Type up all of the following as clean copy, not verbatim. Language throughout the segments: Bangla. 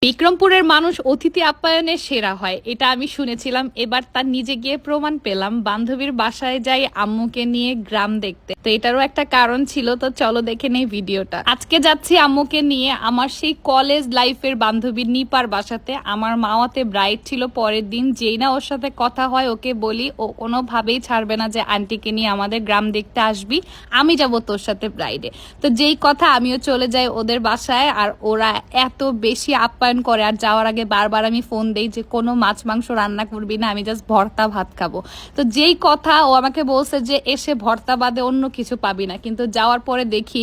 বিক্রমপুরের মানুষ অতিথি আপ্যায়নে সেরা হয়, এটা আমি শুনেছিলাম। এবার তার নিজে গিয়ে প্রমাণ পেলাম। বান্ধবীর বাসায় যাই আম্মুকে নিয়ে গ্রাম দেখতে, তো এটারও একটা কারণ ছিল। তো চলো দেখে নেই ভিডিওটা। আজকে যাচ্ছি আম্মুকে নিয়ে আমার সেই কলেজ লাইফের বান্ধবী নিপার বাসাতে। আমার মাওয়াতে ব্রাইড ছিল পরের দিন। যেই না ওর সাথে কথা হয় ওকে বলি, ও কোনোভাবেই ছাড়বে না যে আন্টিকে নিয়ে আমাদের গ্রাম দেখতে আসবি, আমি যাব তোর সাথে ব্রাইডে। তো যেই কথা আমিও চলে যাই ওদের বাসায়, আর ওরা এত বেশি আপ্যায়ন করে। আর যাওয়ার আগে বারবার আমি ফোন দেই যে কোনো মাছ মাংস রান্না করবি না, আমি জাস্ট ভর্তা ভাত খাবো। তো যেই কথা ও আমাকে বলছে যে এসে ভর্তা বাদে অন্য কিছু পাবি না, কিন্তু যাওয়ার পরে দেখি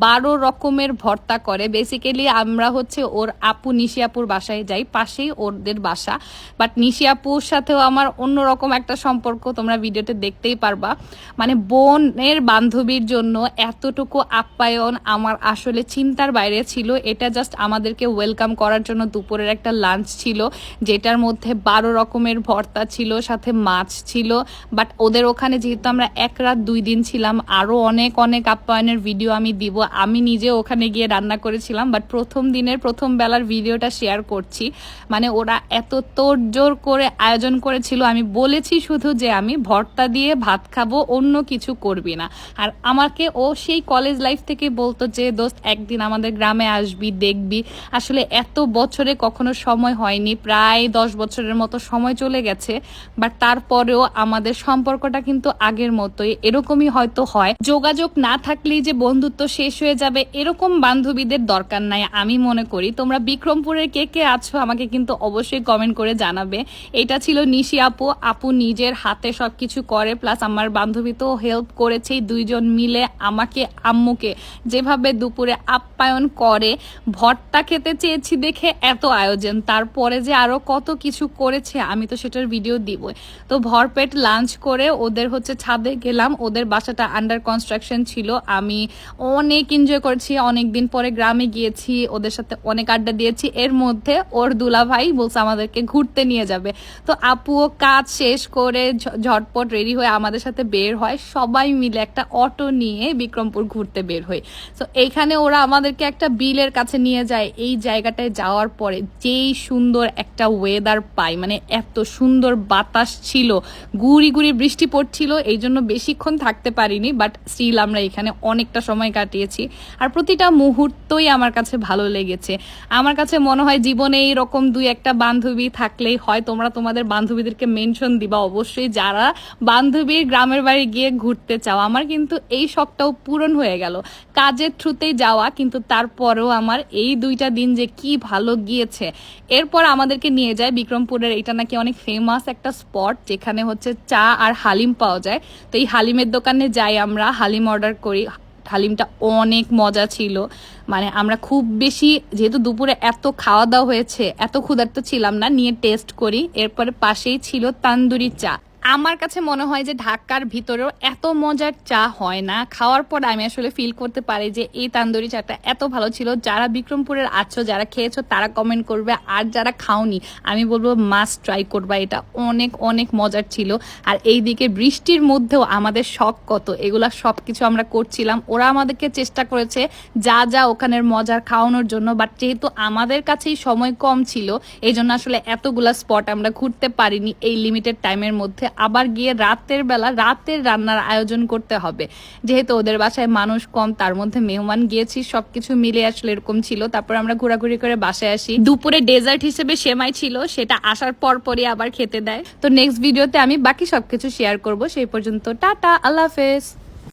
12 রকমের ভর্তা করে। বেসিক্যালি আমরা হচ্ছে ওর আপু নিশি আপুর বাসায় যাই, পাশেই ওদের বাসা। বাট নিশি আপুর সাথেও আমার অন্যরকম একটা সম্পর্ক, তোমরা ভিডিওতে দেখতেই পারবা। মানে বোনের বান্ধবীর জন্য এতটুকু আপ্যায়ন আমার আসলে চিন্তার বাইরে ছিল। এটা জাস্ট আমাদেরকে ওয়েলকাম করার জন্য দুপুরের একটা লাঞ্চ ছিল, যেটার মধ্যে 12 রকমের ভর্তা ছিল, সাথে মাছ ছিল। বাট ওদের ওখানে যেহেতু আমরা 1 রাত 2 দিন ছিলাম, আরো অনেক অনেক আপ্যায়নের ভিডিও আমি দিব। আমি নিজে ওখানে গিয়ে রান্না করেছিলাম, বাট প্রথম দিনের প্রথম বেলার ভিডিওটা শেয়ার করছি। মানে ওরা এত তোড়জোড় করে আয়োজন করেছিল। আমি বলেছি শুধু যে আমি ভর্তা দিয়ে ভাত খাবো, অন্য কিছু করবি না। আর আমাকে ও সেই কলেজ লাইফ থেকে বলতো যে দোস্ত একদিন আমাদের গ্রামে আসবি, দেখবি। আসলে এত বছরে কখনো সময় হয়নি, প্রায় 10 বছরের মতো সময় চলে গেছে। বাট তারপরেও আমাদের সম্পর্কটা কিন্তু আগের মতোই। এরকমই হয়তো হয়, যোগাযোগ না থাকলেই যে বন্ধুত্ব শেষ হয়ে যাবে এরকম বান্ধবীদের দরকার নাই আমি মনে করি। তোমরা বিক্রমপুরের কে কে আছো আমাকে কিন্তু অবশ্যই কমেন্ট করে জানাবে। এটা ছিল নিশি আপু। আপু নিজের হাতে সবকিছু করে, প্লাস আমার বান্ধবী তো হেল্প করেছেই। দুইজন মিলে আমাকে আম্মুকে যেভাবে দুপুরে আপ্যায়ন করে, ভর্তা খেতে চেয়েছি দেখে এত আয়োজন, তারপরে যে আরো কত কিছু করেছে আমি তো সেটার ভিডিও দিব। তো ভরপেট লাঞ্চ করে ওদের হচ্ছে ছাদে গেলাম। ওদের বাসাটা আন্ডার কনস্ট্রাকশন ছিল। আমি অনেক এনজয় করেছি, অনেকদিন পরে গ্রামে গিয়েছি, ওদের সাথে অনেক আড্ডা দিয়েছি। এর মধ্যে ওর দুলা ভাই বলছে আমাদেরকে ঘুরতে নিয়ে যাবে। তো আপুও কাজ শেষ করে ঝটপট রেডি হয়ে আমাদের সাথে বের হয়। সবাই মিলে একটা অটো নিয়ে বিক্রমপুর ঘুরতে বের হই। তো এইখানে ওরা আমাদেরকে একটা বিলের কাছে নিয়ে যায়। এই জায়গাটায় যাওয়ার পরে যেই সুন্দর একটা ওয়েদার পাই, মানে এত সুন্দর বাতাস ছিল, গুড়ি গুড়ি বৃষ্টি পড়ছিল, এই জন্য বেশিক্ষণ থাকতে পারিনি। বাট স্টিল আমরা এখানে অনেকটা সময় কাটিয়েছি। আর প্রতিটা মুহূর্তই আমার কাছে ভালো লেগেছে। আমার কাছে মনে হয় জীবনে এইরকম 2-1টা বান্ধবী থাকলেই হয়। তোমরা তোমাদের বান্ধবীদেরকে মেনশন দিবা অবশ্যই, যারা বান্ধবীর গ্রামের বাড়ি গিয়ে ঘুরতে চাও। আমার কিন্তু এই শখটাও পূরণ হয়ে গেল কাজের থ্রুতেই যাওয়া, কিন্তু তারপরেও আমার এই 2টা দিন যে কি ভালো গিয়েছে। এরপর আমাদেরকে নিয়ে যায় বিক্রমপুরের, এটা নাকি অনেক ফেমাস একটা স্পট, যেখানে হচ্ছে চা আর হালিম পাওয়া যায়। তো এই হালিমের দোকানে যাই আমরা, হালিম অর্ডার করি। হালিমটা অনেক মজা ছিল। মানে আমরা খুব বেশি, যেহেতু দুপুরে এত খাওয়া দাওয়া হয়েছে, এত ক্ষুধার্ত ছিলাম না, নিয়ে টেস্ট করি। এরপরে পাশেই ছিল তান্দুরি চা। আমার কাছে মনে হয় যে ঢাকার ভিতরেও এত মজার চা হয় না। খাওয়ার পর আমি আসলে ফিল করতে পারি যে এই তান্দুরি চাটা এত ভালো ছিল। যারা বিক্রমপুরের আছো, যারা খেয়েছো তারা কমেন্ট করবে, আর যারা খাওনি আমি বলবো মাস্ট ট্রাই করবা। এটা অনেক অনেক মজার ছিল। আর এইদিকে বৃষ্টির মধ্যেও আমাদের শখ কত, এগুলা সবকিছু আমরা করছিলাম। ওরা আমাদেরকে চেষ্টা করেছে যা যা ওখানের মজার খাওয়ানোর জন্য, বাট যেহেতু আমাদের কাছেই সময় কম ছিল এই জন্য আসলে এতগুলা স্পট আমরা ঘুরতে পারিনি এই লিমিটেড টাইমের মধ্যে। আবার গিয়ে রাতের বেলা রাতের রান্নার আয়োজন করতে হবে, যেহেতু ওদের বাসায় মানুষ কম, তার মধ্যে মেহমান গিয়েছি, সবকিছু মিলে আসলে এরকম ছিল। তারপর আমরা ঘোরাঘুরি করে বাসায় আসি। দুপুরে ডেজার্ট হিসেবে সেমাই ছিল, সেটা আসার পরই আবার খেতে দেয়। তো নেক্সট ভিডিওতে আমি বাকি সবকিছু শেয়ার করব। সেই পর্যন্ত টাটা, আল্লাহ হাফেজ।